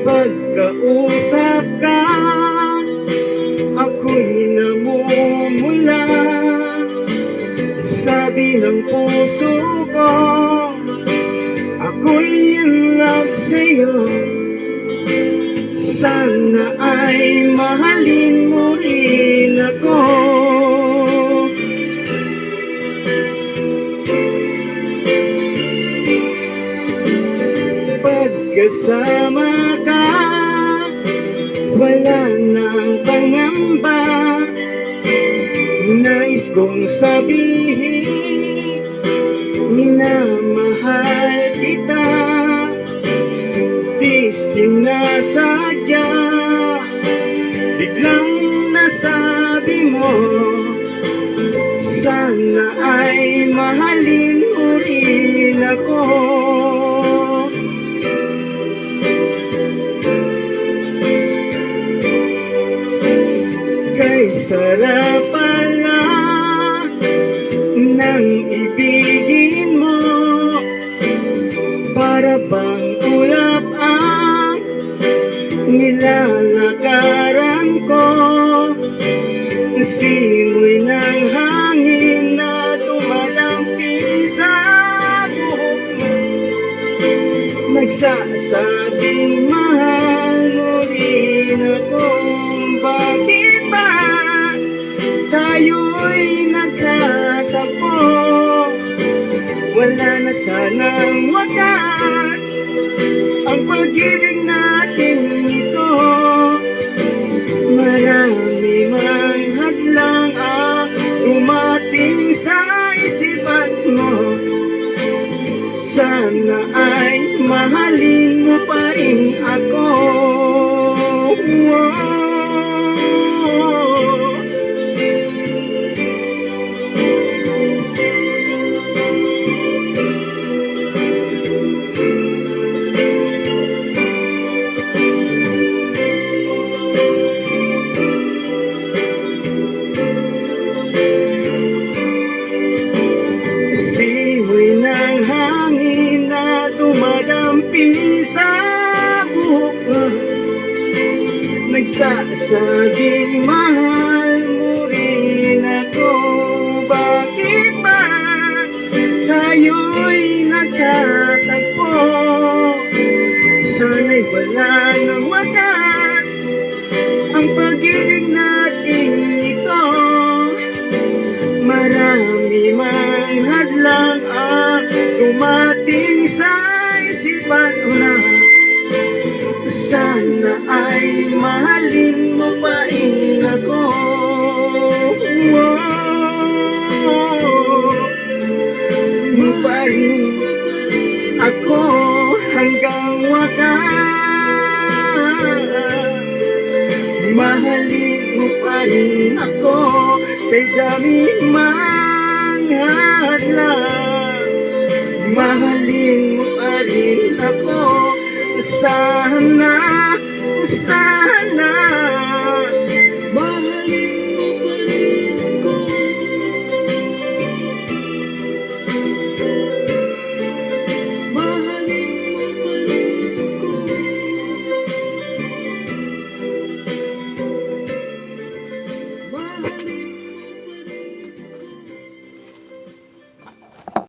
Pagkausap ka, ako'y namumula. Sabi ng puso ko, ako'y in love sa'yo. Sana ay mahalin mo rin ako. Pagkasama ka, wala nang pangamba. Nais kong sabihin, minamahal kita. Di sinasadya, biglang nasabi mo, sana ay mahalin mo rin ako. Kay sarap pala ng ibigin mo, para bang ulap ang nilalakaran ko. Simoy ng hangin na tumalampi sa buhok mo, nagsasabing mahal mo rin ako. Bakit ba tayo'y nagkatagpo? Wala na sanang wakas ang pag-ibig natin ito. Marami mang hadlang ang dumating sa isipan mo. Sana ay mahalin mo pa rin ako. Simoy ng hangin na dumadampi sa buhok mo, nagsasabing mahal mo rin ako. Bakit ba tayo'y nagkatagpo? Sana'y wala ng wakas ang pag-ibig natin ito. Marami mang hadlang ang dumating sa isipan mo na. Sana ay mahalin mo pa rin ako. Mo pa rin ako hanggang wakas. Mahalin mo pa rin ako kay dami mang hadlang. Mahalin mo pa rin ako sana